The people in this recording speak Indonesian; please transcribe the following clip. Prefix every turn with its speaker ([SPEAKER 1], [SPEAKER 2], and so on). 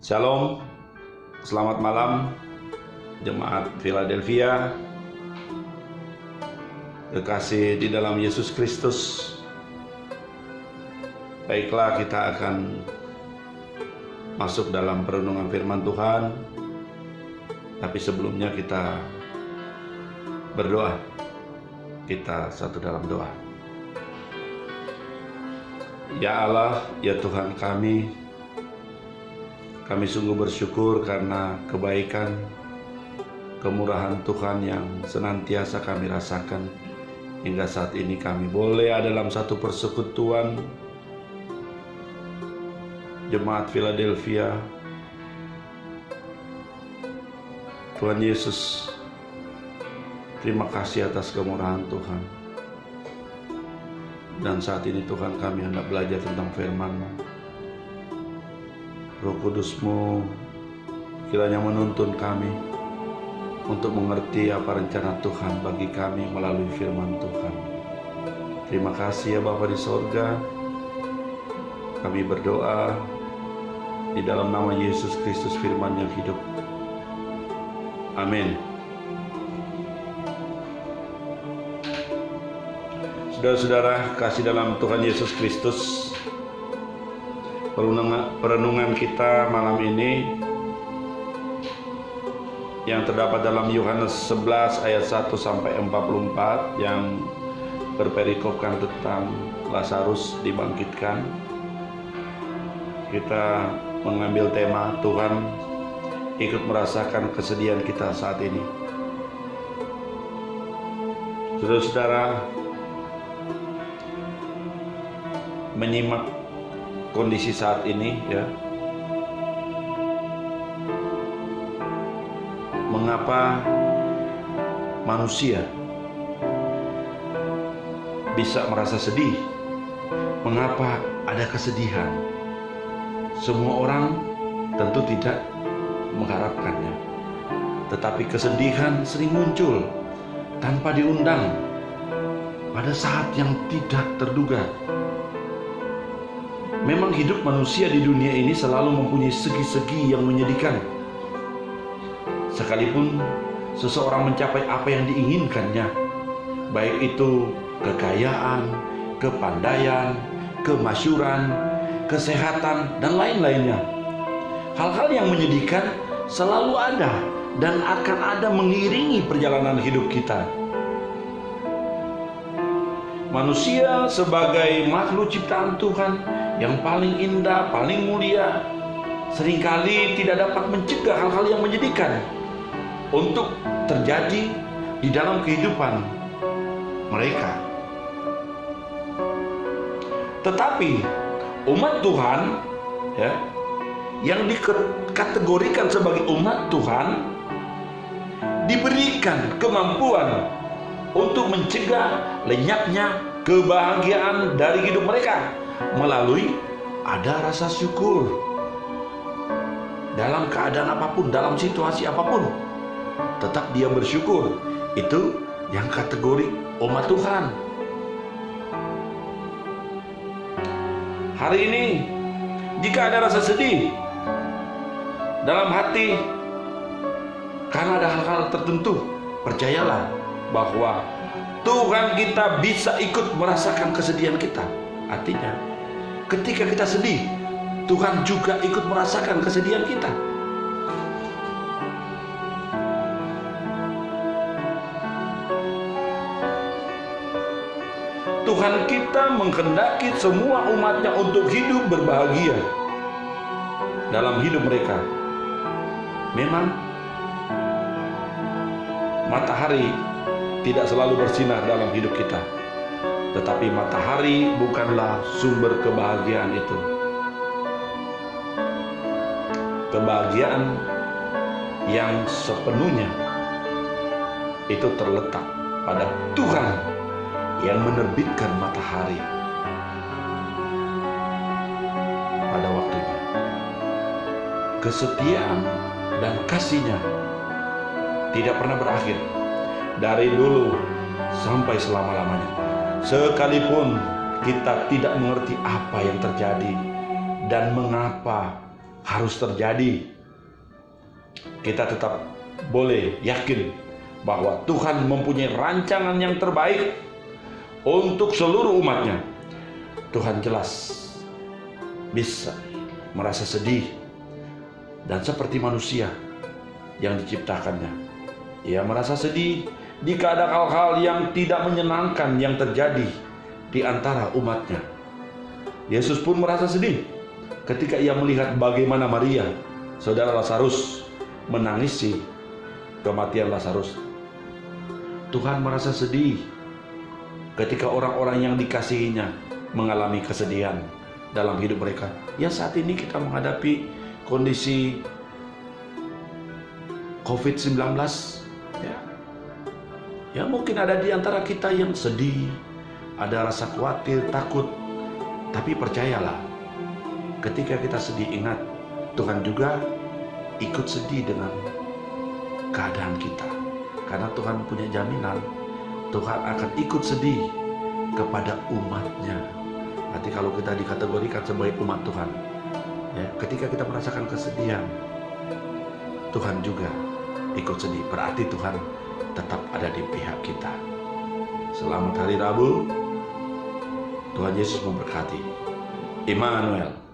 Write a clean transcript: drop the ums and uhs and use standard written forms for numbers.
[SPEAKER 1] Shalom, selamat malam Jemaat Philadelphia, kekasih di dalam Yesus Kristus. Baiklah, kita akan masuk dalam perenungan firman Tuhan. Tapi sebelumnya kita berdoa. Kita satu dalam doa. Ya Allah, ya Tuhan kami sungguh bersyukur karena kebaikan, kemurahan Tuhan yang senantiasa kami rasakan. Hingga saat ini kami boleh ada dalam satu persekutuan Jemaat Philadelphia. Tuhan Yesus, terima kasih atas kemurahan Tuhan. Dan saat ini Tuhan, kami hendak belajar tentang firman-Mu. Roh Kudus-Mu kiranya menuntun kami untuk mengerti apa rencana Tuhan bagi kami melalui firman Tuhan. Terima kasih ya Bapa di sorga. Kami berdoa di dalam nama Yesus Kristus, firman yang hidup. Amin. Saudara-saudara kasih dalam Tuhan Yesus Kristus, perenungan kita malam ini yang terdapat dalam Yohanes 11 ayat 1 sampai 44 yang berperikopkan tentang Lazarus dibangkitkan. Kita mengambil tema Tuhan ikut merasakan kesedihan kita saat ini. Saudara-saudara, menyimak kondisi saat ini ya. Mengapa manusia bisa merasa sedih? Mengapa ada kesedihan? Semua orang tentu tidak mengharapkannya. Tetapi kesedihan sering muncul tanpa diundang pada saat yang tidak terduga. Memang hidup manusia di dunia ini selalu mempunyai segi-segi yang menyedihkan. Sekalipun seseorang mencapai apa yang diinginkannya, baik itu kekayaan, kepandaian, kemasyhuran, kesehatan, dan lain-lainnya, hal-hal yang menyedihkan selalu ada dan akan ada mengiringi perjalanan hidup kita. Manusia sebagai makhluk ciptaan Tuhan yang paling indah, paling mulia, seringkali tidak dapat mencegah hal-hal yang menyedihkan untuk terjadi di dalam kehidupan mereka. Tetapi umat Tuhan ya, yang dikategorikan sebagai umat Tuhan diberikan kemampuan untuk mencegah lenyapnya kebahagiaan dari hidup mereka melalui ada rasa syukur. Dalam keadaan apapun, dalam situasi apapun, tetap dia bersyukur. Itu yang kategori umat Tuhan. Hari ini jika ada rasa sedih dalam hati karena ada hal-hal tertentu, percayalah bahwa Tuhan kita bisa ikut merasakan kesedihan kita. Artinya ketika kita sedih, Tuhan juga ikut merasakan kesedihan kita. Tuhan kita menghendaki semua umatnya untuk hidup berbahagia dalam hidup mereka. Memang matahari tidak selalu bersinar dalam hidup kita, tetapi matahari bukanlah sumber kebahagiaan itu. Kebahagiaan yang sepenuhnya itu terletak pada Tuhan yang menerbitkan matahari pada waktunya. Kesetiaan dan kasih-Nya tidak pernah berakhir dari dulu sampai selama-lamanya. Sekalipun kita tidak mengerti apa yang terjadi dan mengapa harus terjadi, kita tetap boleh yakin bahwa Tuhan mempunyai rancangan yang terbaik untuk seluruh umatnya. Tuhan jelas bisa merasa sedih, dan seperti manusia yang diciptakannya, ia merasa sedih jika ada hal-hal yang tidak menyenangkan yang terjadi di antara umatnya. Yesus pun merasa sedih ketika ia melihat bagaimana Maria, saudara Lazarus, menangisi kematian Lazarus. Tuhan merasa sedih ketika orang-orang yang dikasihinya mengalami kesedihan dalam hidup mereka. Ya, saat ini kita menghadapi kondisi COVID-19. Ya, mungkin ada di antara kita yang sedih, ada rasa khawatir, takut. Tapi percayalah, ketika kita sedih, ingat, Tuhan juga ikut sedih dengan keadaan kita. Karena Tuhan punya jaminan, Tuhan akan ikut sedih kepada umatnya. Nanti kalau kita dikategorikan sebagai umat Tuhan, ya, ketika kita merasakan kesedihan, Tuhan juga ikut sedih. Berarti Tuhan tetap ada di pihak kita. Selamat hari Rabu. Tuhan Yesus memberkati. Immanuel.